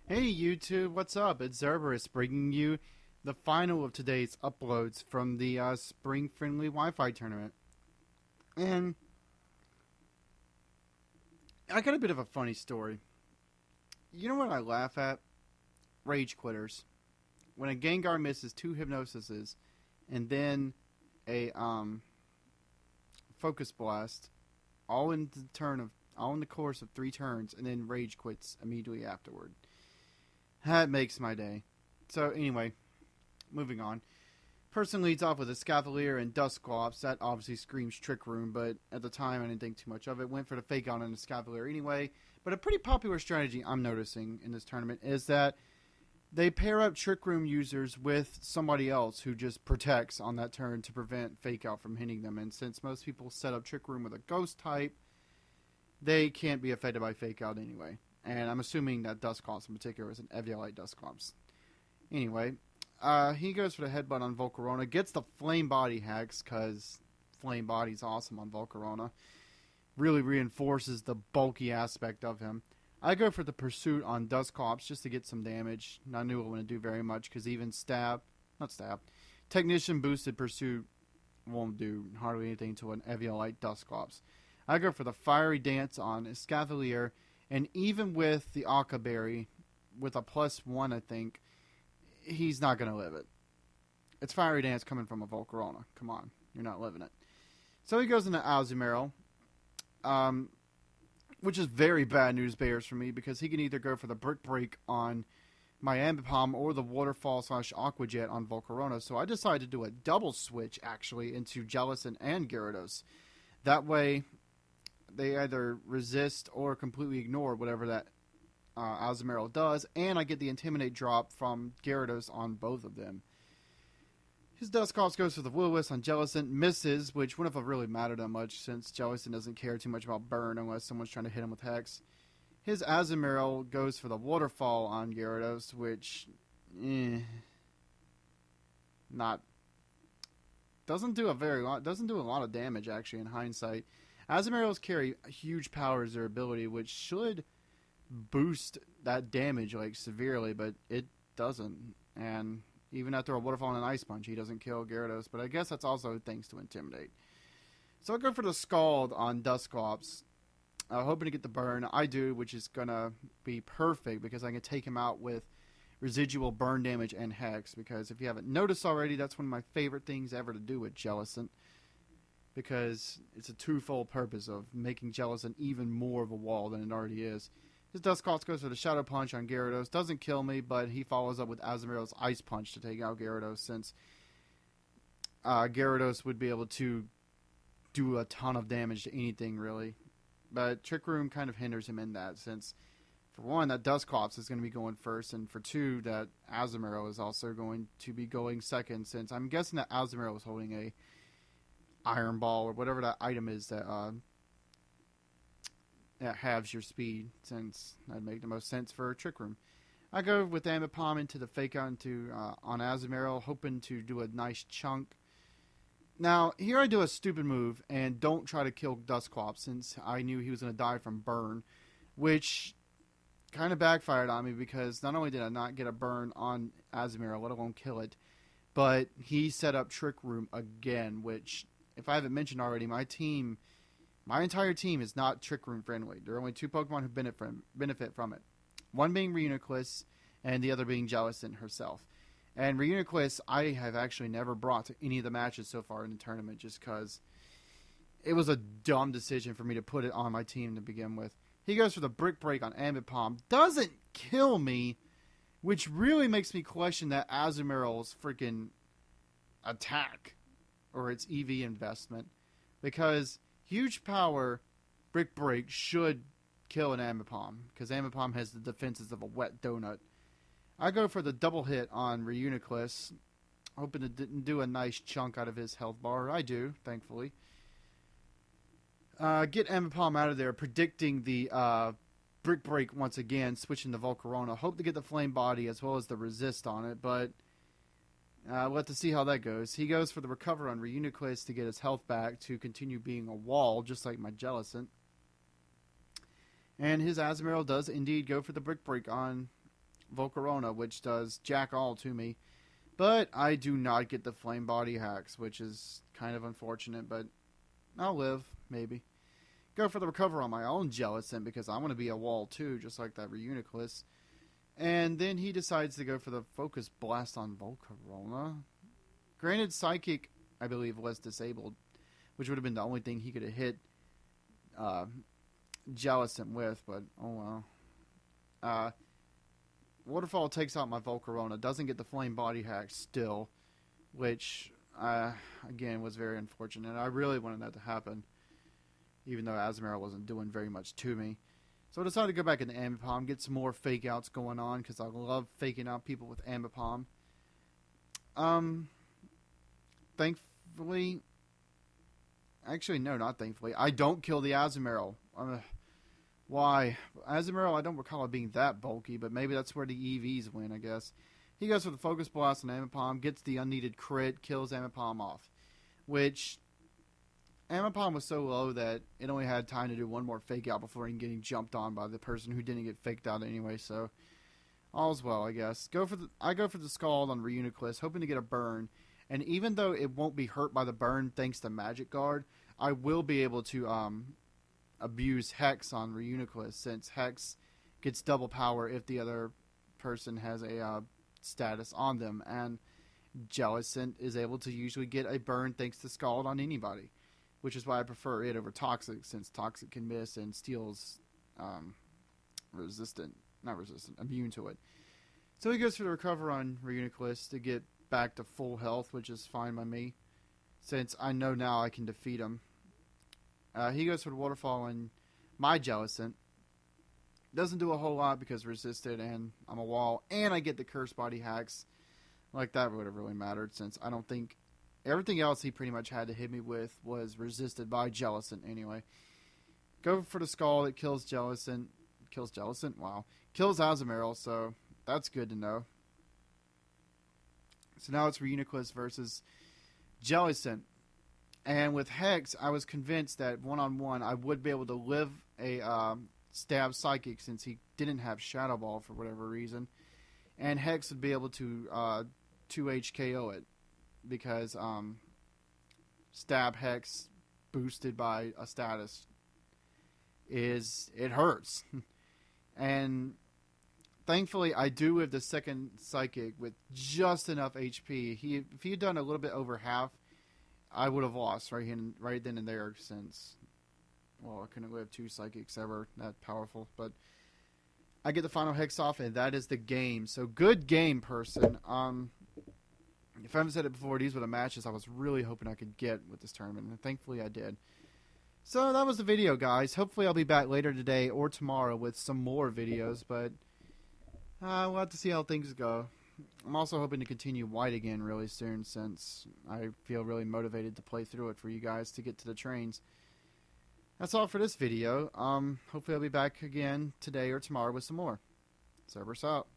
Hey YouTube, what's up? It's Zerbe bringing you the final of today's uploads from the Spring Friendly Wi-Fi tournament. And I got a bit of a funny story. You know what I laugh at? Rage quitters. When a Gengar misses two Hypnosises and then a Focus Blast, all in the course of three turns, and then Rage quits immediately afterward. That makes my day. So anyway, moving on. Person leads off with a Scavalier and Dusclops. That obviously screams Trick Room, but at the time I didn't think too much of it. Went for the Fake Out on the Scavalier anyway. But a pretty popular strategy I'm noticing in this tournament is that they pair up Trick Room users with somebody else who just protects on that turn to prevent Fake Out from hitting them. And since most people set up Trick Room with a Ghost type, they can't be affected by Fake Out anyway. And I'm assuming that Dusclops in particular is an Eviolite Dusclops. Anyway, he goes for the headbutt on Volcarona, gets the Flame Body Hex, because Flame Body's awesome on Volcarona. Really reinforces the bulky aspect of him. I go for the Pursuit on Dusclops just to get some damage. I knew it wouldn't do very much, because even Technician boosted Pursuit won't do hardly anything to an Eviolite Dusclops. I go for the Fiery Dance on Escavalier, and even with the Akka Berry, with a +1, I think, he's not going to live it. It's Fiery Dance coming from a Volcarona. Come on, you're not living it. So he goes into Azumarill, which is very bad news bears for me because he can either go for the Brick Break on my Ambipom or the Waterfall / Aqua Jet on Volcarona. So I decided to do a double switch actually into Jellicent and Gyarados. That way, they either resist or completely ignore whatever that Azumarill does, and I get the Intimidate drop from Gyarados on both of them. His Dusclops goes for the Will-O-Wisp on Jellicent, misses, which wouldn't have really mattered that much since Jellicent doesn't care too much about Burn unless someone's trying to hit him with Hex. His Azumarill goes for the Waterfall on Gyarados, which, not doesn't do a lot of damage actually in hindsight. Azumarills carry huge power as their ability, which should boost that damage like severely, but it doesn't. And even after a Waterfall and an Ice Punch, he doesn't kill Gyarados. But I guess that's also thanks to Intimidate. So I go for the Scald on Dusclops, hoping to get the burn. I do, which is gonna be perfect because I can take him out with residual burn damage and Hex. Because if you haven't noticed already, that's one of my favorite things ever to do with Jellicent, because it's a twofold purpose of making Jellicent even more of a wall than it already is. His Dusclops goes for the Shadow Punch on Gyarados. Doesn't kill me, but he follows up with Azumarill's Ice Punch to take out Gyarados, since Gyarados would be able to do a ton of damage to anything, really. But Trick Room kind of hinders him in that, since, for one, that Dusclops is going to be going first, and for two, that Azumarill is also going to be going second, since I'm guessing that Azumarill is holding a Iron Ball or whatever that item is that halves your speed, since that'd make the most sense for a Trick Room. I go with Ambipom into the Fake Out on Azumarill, hoping to do a nice chunk. Now, here I do a stupid move and don't try to kill Dusclops, since I knew he was going to die from Burn, which kind of backfired on me because not only did I not get a burn on Azumarill, let alone kill it, but he set up Trick Room again, which, if I haven't mentioned already, my entire team is not Trick Room friendly. There are only two Pokemon who benefit from it. One being Reuniclus, and the other being Jellicent herself. And Reuniclus, I have actually never brought to any of the matches so far in the tournament, just because it was a dumb decision for me to put it on my team to begin with. He goes for the Brick Break on Ambipom. Doesn't kill me, which really makes me question that Azumarill's freaking attack or its EV investment, because huge power Brick Break should kill an Ambipom, because Ambipom has the defenses of a wet donut. I go for the double hit on Reuniclus, hoping to do a nice chunk out of his health bar. I do, thankfully. Get Ambipom out of there, predicting the Brick Break once again, switching to Volcarona. Hope to get the Flame Body as well as the Resist on it, but we'll have to see how that goes. He goes for the Recover on Reuniclus to get his health back to continue being a wall, just like my Jellicent. And his Azumarill does indeed go for the Brick Break on Volcarona, which does jack all to me. But I do not get the flame body hacks, which is kind of unfortunate, but I'll live, maybe. Go for the recover on my own Jellicent because I want to be a wall too, just like that Reuniclus. And then he decides to go for the Focus Blast on Volcarona. Granted, Psychic, I believe, was disabled, which would have been the only thing he could have hit Jellicent with, but oh well. Waterfall takes out my Volcarona, doesn't get the Flame Body hack still, which, again, was very unfortunate. I really wanted that to happen, even though Azumarill wasn't doing very much to me. So I decided to go back into Ambipom, get some more fake outs going on, because I love faking out people with Ambipom. Thankfully, actually, no, not thankfully, I don't kill the Azumarill. Why? Azumarill, I don't recall it being that bulky, but maybe that's where the EVs win, I guess. He goes for the Focus Blast on Ambipom, gets the unneeded crit, kills Ambipom off. Which, Ambipom was so low that it only had time to do one more fake out before getting jumped on by the person who didn't get faked out anyway, so all's well, I guess. I go for the Scald on Reuniclus, hoping to get a burn. And even though it won't be hurt by the burn thanks to Magic Guard, I will be able to abuse Hex on Reuniclus, since Hex gets double power if the other person has a status on them, and Jellicent is able to usually get a burn thanks to Scald on anybody, which is why I prefer it over Toxic, since Toxic can miss and Steel's immune to it. So he goes for the recover on Reuniclus to get back to full health, which is fine by me, since I know now I can defeat him. He goes for the Waterfall on my Jellicent. Doesn't do a whole lot because resisted and I'm a wall, and I get the Curse Body hacks. Like, that would have really mattered, since I don't think everything else he pretty much had to hit me with was resisted by Jellicent anyway. Go for the Skull, it kills Jellicent. Kills Jellicent? Wow. Kills Azumarill, so that's good to know. So now it's Reuniclus versus Jellicent. And with Hex, I was convinced that one-on-one I would be able to live a Stab Psychic, since he didn't have Shadow Ball for whatever reason. And Hex would be able to 2H KO it, because Stab Hex boosted by a status it hurts. And thankfully, I do have the second Psychic with just enough HP. If he had done a little bit over half, I would have lost right then and there, since, well, I couldn't live two Psychics ever that powerful. But I get the final Hex off, and that is the game. So good game, person. If I haven't said it before, these were the matches I was really hoping I could get with this tournament, and thankfully I did. So that was the video, guys. Hopefully I'll be back later today or tomorrow with some more videos, but we'll have to see how things go. I'm also hoping to continue White again really soon, since I feel really motivated to play through it for you guys to get to the trains. That's all for this video. Hopefully I'll be back again today or tomorrow with some more. Zerbe out.